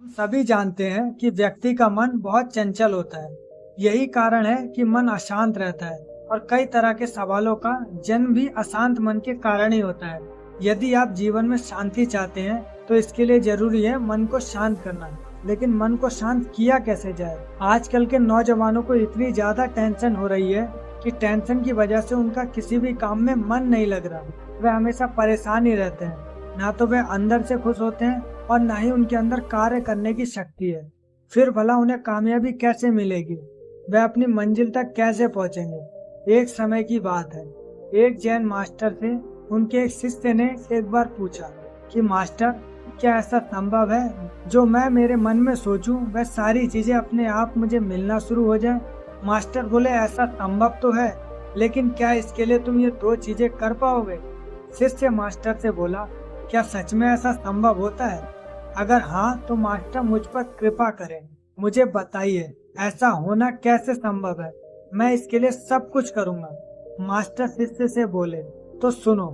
सभी जानते हैं कि व्यक्ति का मन बहुत चंचल होता है। यही कारण है कि मन अशांत रहता है और कई तरह के सवालों का जन्म भी अशांत मन के कारण ही होता है। यदि आप जीवन में शांति चाहते हैं तो इसके लिए जरूरी है मन को शांत करना। लेकिन मन को शांत किया कैसे जाए? आजकल के नौजवानों को इतनी ज्यादा टेंशन हो रही है कि टेंशन की वजह से उनका किसी भी काम में मन नहीं लग रहा। वे हमेशा परेशान ही रहते हैं। ना तो वे अंदर से खुश होते हैं और ना ही उनके अंदर कार्य करने की शक्ति है। फिर भला उन्हें कामयाबी कैसे मिलेगी? वे अपनी मंजिल तक कैसे पहुंचेंगे? एक समय की बात है, एक जैन मास्टर से उनके एक शिष्य ने एक बार पूछा कि मास्टर, क्या ऐसा संभव है जो मैं मेरे मन में सोचूं वह सारी चीजें अपने आप मुझे मिलना शुरू हो जाए? मास्टर बोले, ऐसा संभव तो है, लेकिन क्या इसके लिए तुम ये दो चीजें कर पाओगे? शिष्य मास्टर से बोला, क्या सच में ऐसा संभव होता है? अगर हाँ तो मास्टर मुझ पर कृपा करें, मुझे बताइए ऐसा होना कैसे संभव है। मैं इसके लिए सब कुछ करूँगा। मास्टर शिष्य से बोले, तो सुनो,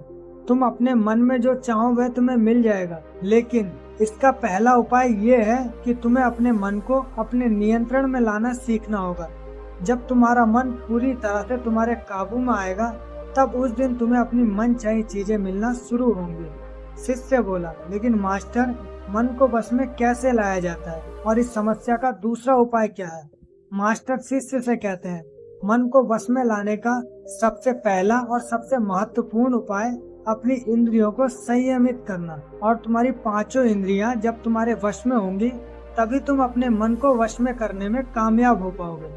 तुम अपने मन में जो चाहो वह तुम्हें मिल जाएगा, लेकिन इसका पहला उपाय ये है कि तुम्हें अपने मन को अपने नियंत्रण में लाना सीखना होगा। जब तुम्हारा मन पूरी तरह से तुम्हारे काबू में आएगा तब उस दिन तुम्हें अपनी मनचाही चीजें मिलना शुरू होंगी। शिष्य बोला, लेकिन मास्टर, मन को बस में कैसे लाया जाता है और इस समस्या का दूसरा उपाय क्या है? मास्टर शिष्य से कहते हैं, मन को वश में लाने का सबसे पहला और सबसे महत्वपूर्ण उपाय अपनी इंद्रियों को संयमित करना। और तुम्हारी पांचों इंद्रियां जब तुम्हारे वश में होंगी तभी तुम अपने मन को वश में करने में कामयाब हो पाओगे।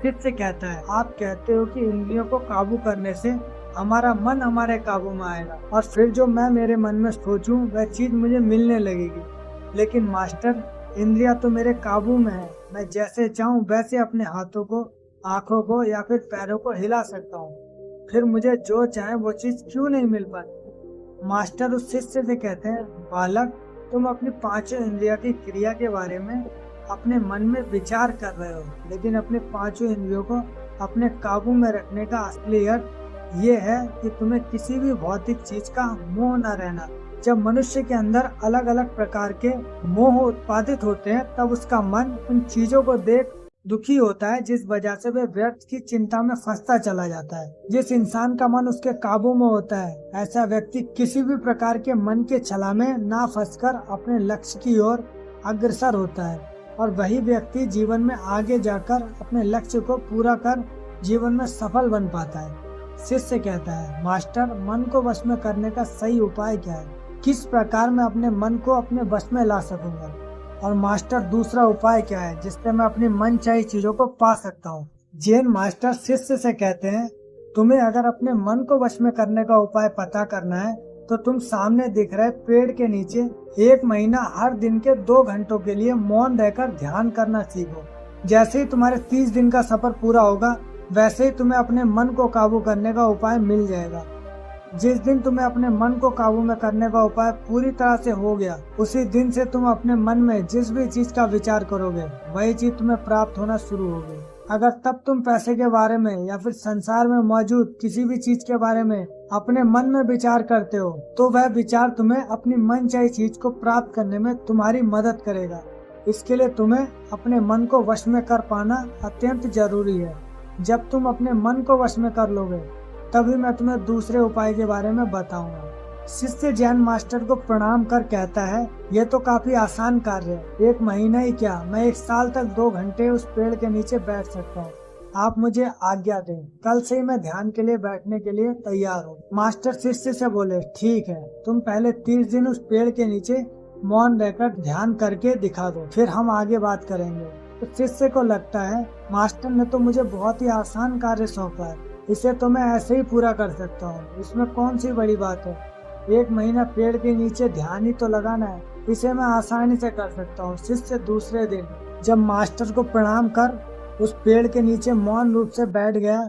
शिष्य कहता है, आप कहते हो कि इंद्रियों को काबू करने से हमारा मन हमारे काबू में आएगा और फिर जो मैं मेरे मन में सोचूं वह चीज मुझे मिलने लगेगी। लेकिन मास्टर, इंद्रियां तो मेरे काबू में है। मैं जैसे चाहूं वैसे अपने हाथों को, आंखों को या फिर पैरों को हिला सकता हूं। फिर मुझे जो चाहे वो चीज क्यों नहीं मिल पाती? मास्टर उस शिष्य से कहते हैं, बालक, तुम अपनी पांचों इंद्रियों की क्रिया के बारे में अपने मन में विचार कर रहे हो, लेकिन अपने पांचों इंद्रियों को अपने काबू में रखने का असली अर्थ ये है कि तुम्हें किसी भी भौतिक चीज का मोह न रहना। जब मनुष्य के अंदर अलग अलग प्रकार के मोह उत्पादित होते हैं तब उसका मन उन चीजों को देख दुखी होता है, जिस वजह से वह व्यर्थ की चिंता में फंसता चला जाता है। जिस इंसान का मन उसके काबू में होता है, ऐसा व्यक्ति किसी भी प्रकार के मन के छला में ना फंसकर अपने लक्ष्य की ओर अग्रसर होता है और वही व्यक्ति जीवन में आगे जाकर अपने लक्ष्य को पूरा कर जीवन में सफल बन पाता है। शिष्य कहता है, मास्टर, मन को वश में करने का सही उपाय क्या है? किस प्रकार मैं अपने मन को अपने वश में ला सकूंगा? और मास्टर, दूसरा उपाय क्या है जिससे मैं अपनी मनचाही चीजों को पा सकता हूँ? जैन मास्टर शिष्य से कहते हैं, तुम्हें अगर अपने मन को वश में करने का उपाय पता करना है तो तुम सामने दिख रहे पेड़ के नीचे 1 महीना हर दिन के 2 घंटों के लिए मौन रहकर ध्यान करना सीखो। जैसे ही तुम्हारे 30 दिन का सफर पूरा होगा वैसे ही तुम्हें अपने मन को काबू करने का उपाय मिल जाएगा। जिस दिन तुम्हें अपने मन को काबू में करने का उपाय पूरी तरह से हो गया, उसी दिन से तुम अपने मन में जिस भी चीज का विचार करोगे वही चीज तुम्हें प्राप्त होना शुरू होगी। अगर तब तुम पैसे के बारे में या फिर संसार में मौजूद किसी भी चीज के बारे में अपने मन में विचार करते हो तो वह विचार तुम्हें अपनी मनचाही चीज को प्राप्त करने में तुम्हारी मदद करेगा। इसके लिए तुम्हें अपने मन को वश में कर पाना अत्यंत जरूरी है। जब तुम अपने मन को वश में कर लोगे तभी मैं तुम्हें दूसरे उपाय के बारे में बताऊंगा। शिष्य जैन मास्टर को प्रणाम कर कहता है, यह तो काफी आसान कार्य है। 1 महीना ही क्या, मैं 1 साल तक 2 घंटे उस पेड़ के नीचे बैठ सकता हूँ। आप मुझे आज्ञा दें, कल से ही मैं ध्यान के लिए बैठने के लिए तैयार हूँ। मास्टर शिष्य से बोले, ठीक है, तुम पहले 30 दिन उस पेड़ के नीचे मौन रहकर ध्यान करके दिखा दो, फिर हम आगे बात करेंगे। तो शिष्य को लगता है, मास्टर ने तो मुझे बहुत ही आसान कार्य सौंपा है, इसे तो मैं ऐसे ही पूरा कर सकता हूँ, इसमें कौन सी बड़ी बात है। 1 महीना पेड़ के नीचे ध्यान ही तो लगाना है, इसे मैं आसानी से कर सकता हूँ। शिष्य दूसरे दिन जब मास्टर को प्रणाम कर उस पेड़ के नीचे मौन रूप से बैठ गया,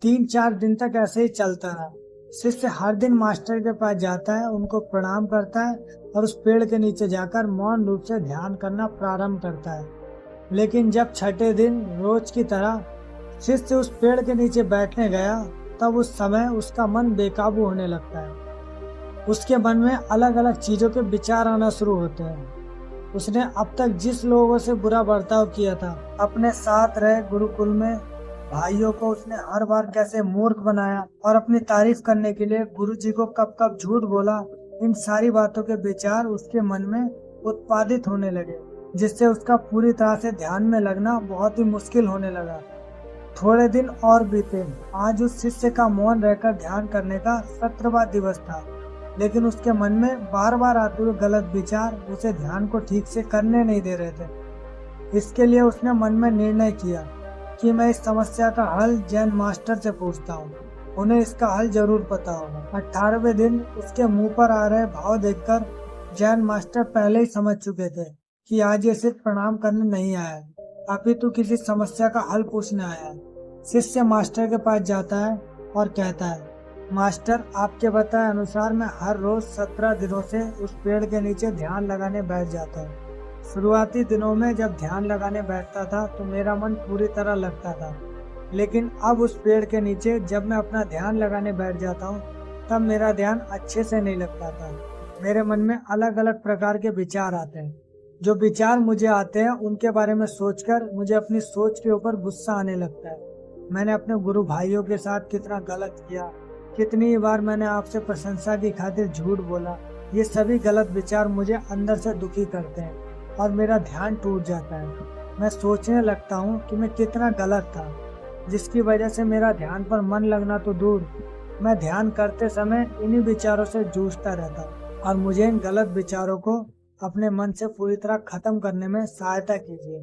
3-4 दिन तक ऐसे ही चलता रहा। शिष्य हर दिन मास्टर के पास जाता है, उनको प्रणाम करता है और उस पेड़ के नीचे जाकर मौन रूप से ध्यान करना प्रारंभ करता है। लेकिन जब छठे दिन रोज की तरह शिष्य उस पेड़ के नीचे बैठने गया तब उस समय उसका मन बेकाबू होने लगता है। उसके मन में अलग अलग चीजों के विचार आना शुरू होते हैं। उसने अब तक जिस लोगों से बुरा बर्ताव किया था, अपने साथ रहे गुरुकुल में भाइयों को उसने हर बार कैसे मूर्ख बनाया और अपनी तारीफ करने के लिए गुरुजी को कब कब झूठ बोला, इन सारी बातों के विचार उसके मन में उत्पादित होने लगे, जिससे उसका पूरी तरह से ध्यान में लगना बहुत ही मुश्किल होने लगा। थोड़े दिन और बीते। आज उस शिष्य का मौन रहकर ध्यान करने का 17वां दिवस था, लेकिन उसके मन में बार बार आते हुए गलत विचार उसे ध्यान को ठीक से करने नहीं दे रहे थे। इसके लिए उसने मन में निर्णय किया कि मैं इस समस्या का हल जैन मास्टर से पूछता हूँ, उन्हें इसका हल जरूर पता होगा। 18वें दिन उसके मुंह पर आ रहे भाव देखकर जैन मास्टर पहले ही समझ चुके थे कि आज ये सिर्फ प्रणाम करने नहीं आया है, अपितु किसी समस्या का हल पूछने आया है। शिष्य मास्टर के पास जाता है और कहता है, मास्टर, आपके बताए अनुसार मैं हर रोज 17 दिनों से उस पेड़ के नीचे ध्यान लगाने बैठ जाता हूँ। शुरुआती दिनों में जब ध्यान लगाने बैठता था तो मेरा मन पूरी तरह लगता था, लेकिन अब उस पेड़ के नीचे जब मैं अपना ध्यान लगाने बैठ जाता हूँ तब मेरा ध्यान अच्छे से नहीं लगता था। मेरे मन में अलग अलग प्रकार के विचार आते हैं। जो विचार मुझे आते हैं उनके बारे में सोचकर मुझे अपनी सोच के ऊपर गुस्सा आने लगता है। मैंने अपने गुरु भाइयों के साथ कितना गलत किया, कितनी बार मैंने आपसे प्रशंसा की खातिर झूठ बोला। ये सभी गलत विचार मुझे अंदर से दुखी करते हैं और मेरा ध्यान टूट जाता है। मैं सोचने लगता हूँ कि मैं कितना गलत था, जिसकी वजह से मेरा ध्यान पर मन लगना तो दूर, मैं ध्यान करते समय इन्हीं विचारों से जूझता रहता हूँ और मुझे इन गलत विचारों को अपने मन से पूरी तरह खत्म करने में सहायता कीजिए।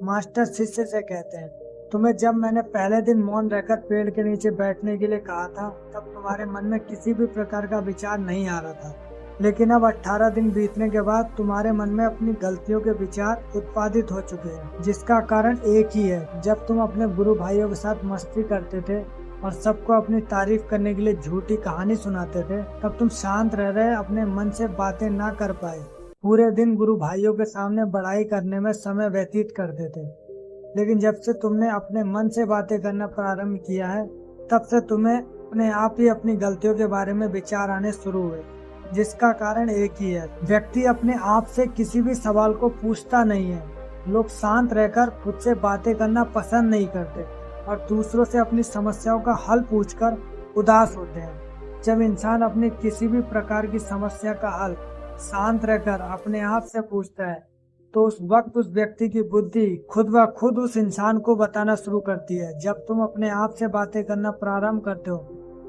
मास्टर शिष्य से कहते हैं, तुम्हें जब मैंने पहले दिन मौन रहकर पेड़ के नीचे बैठने के लिए कहा था तब तुम्हारे मन में किसी भी प्रकार का विचार नहीं आ रहा था, लेकिन अब 18 दिन बीतने के बाद तुम्हारे मन में अपनी गलतियों के विचार उत्पादित हो चुके हैं, जिसका कारण एक ही है। जब तुम अपने गुरु भाइयों के साथ मस्ती करते थे और सबको अपनी तारीफ करने के लिए झूठी कहानी सुनाते थे, तब तुम शांत रह रहे अपने मन से बातें ना कर पाए। पूरे दिन गुरु भाइयों के सामने बड़ाई करने में समय व्यतीत करते थे, लेकिन जब से तुमने अपने मन से बातें करना प्रारंभ किया है तब से तुम्हें अपने आप ही अपनी गलतियों के बारे में विचार आने शुरू हुए, जिसका कारण एक ही है। व्यक्ति अपने आप से किसी भी सवाल को पूछता नहीं है। लोग शांत रहकर खुद से बातें करना पसंद नहीं करते और दूसरों से अपनी समस्याओं का हल पूछकर उदास होते हैं। जब इंसान अपनी किसी भी प्रकार की समस्या का हल शांत रहकर अपने आप से पूछता है तो उस वक्त उस व्यक्ति की बुद्धि खुद ब खुद उस इंसान को बताना शुरू करती है। जब तुम अपने आप से बातें करना प्रारंभ करते हो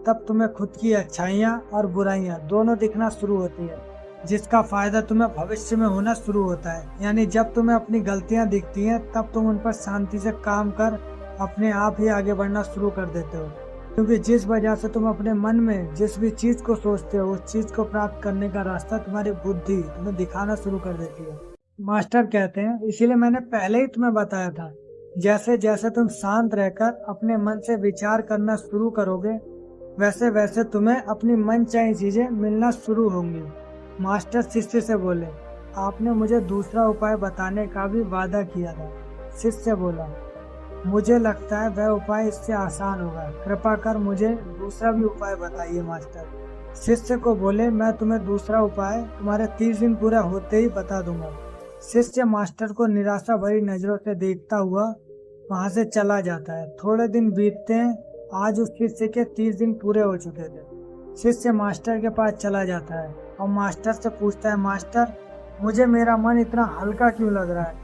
तब तुम्हें खुद की अच्छाइयाँ और बुराइयाँ दोनों दिखना शुरू होती है, जिसका फायदा तुम्हें भविष्य में होना शुरू होता है। यानी जब तुम्हें अपनी गलतियाँ दिखती हैं तब तुम उन पर शांति से काम कर अपने आप ही आगे बढ़ना शुरू कर देते हो, क्योंकि जिस वजह से तुम अपने मन में जिस भी चीज को सोचते हो उस चीज को प्राप्त करने का रास्ता तुम्हारी बुद्धि तुम्हें दिखाना शुरू कर देती है। मास्टर कहते हैं, इसीलिए मैंने पहले ही तुम्हें बताया था, जैसे जैसे तुम शांत रहकर अपने मन से विचार करना शुरू करोगे वैसे वैसे तुम्हें अपनी मनचाही चीजें मिलना शुरू होंगी। मास्टर शिष्य से बोले, आपने मुझे दूसरा उपाय बताने का भी वादा किया था। शिष्य बोला, मुझे लगता है वह उपाय इससे आसान होगा, कृपा कर मुझे दूसरा भी उपाय बताइए मास्टर। शिष्य को बोले, मैं तुम्हें दूसरा उपाय तुम्हारे 30 दिन पूरा होते ही बता दूंगा। शिष्य मास्टर को निराशा भरी नजरों से देखता हुआ वहां से चला जाता है। थोड़े दिन बीतते हैं। आज उस शिष्य के 30 दिन पूरे हो चुके थे। शिष्य मास्टर के पास चला जाता है और मास्टर से पूछता है, मास्टर, मुझे मेरा मन इतना हल्का क्यों लग रहा है?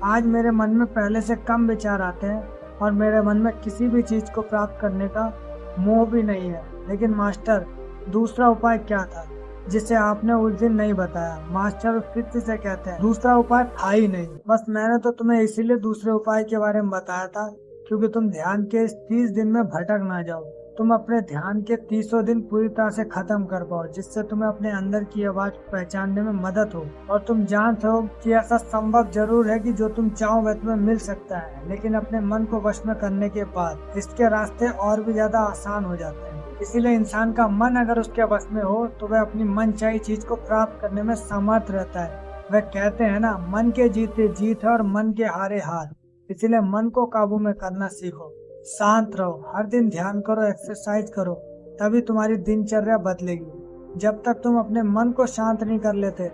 आज मेरे मन में पहले से कम विचार आते हैं और मेरे मन में किसी भी चीज को प्राप्त करने का मोह भी नहीं है। लेकिन मास्टर, दूसरा उपाय क्या था जिसे आपने उस दिन नहीं बताया? मास्टर उस शिष्य से कहते हैं, दूसरा उपाय था ही नहीं, बस मैंने तो तुम्हें इसीलिए दूसरे उपाय के बारे में बताया था क्योंकि तुम ध्यान के इस 30 दिन में भटक ना जाओ। तुम अपने ध्यान के 30 दिन पूरी तरह से खत्म कर पाओ, जिससे तुम्हें अपने अंदर की आवाज पहचानने में मदद हो और तुम जान सको कि ऐसा संभव जरूर है कि जो तुम चाहो वह तुम्हें मिल सकता है, लेकिन अपने मन को वश में करने के बाद इसके रास्ते और भी ज्यादा आसान हो जाते हैं। इसीलिए इंसान का मन अगर उसके वश में हो तो वह अपनी मनचाही चीज को प्राप्त करने में समर्थ रहता है। वह कहते हैं ना, मन के जीते जीत है और मन के हारे हार। इसीलिए मन को काबू में करना सीखो, शांत रहो, हर दिन ध्यान करो, एक्सरसाइज करो, तभी तुम्हारी दिनचर्या बदलेगी। जब तक तुम अपने मन को शांत नहीं कर लेते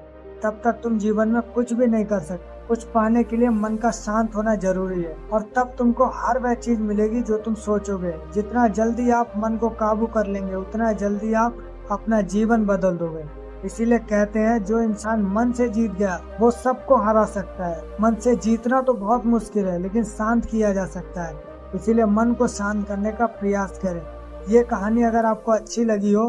तब तक तुम जीवन में कुछ भी नहीं कर सकते। कुछ पाने के लिए मन का शांत होना जरूरी है, और तब तुमको हर वह चीज मिलेगी जो तुम सोचोगे। जितना जल्दी आप मन को काबू कर लेंगे, उतना जल्दी आप अपना जीवन बदल दोगे। इसीलिए कहते हैं, जो इंसान मन से जीत गया वो सबको हरा सकता है। मन से जीतना तो बहुत मुश्किल है, लेकिन शांत किया जा सकता है। इसीलिए मन को शांत करने का प्रयास करें। ये कहानी अगर आपको अच्छी लगी हो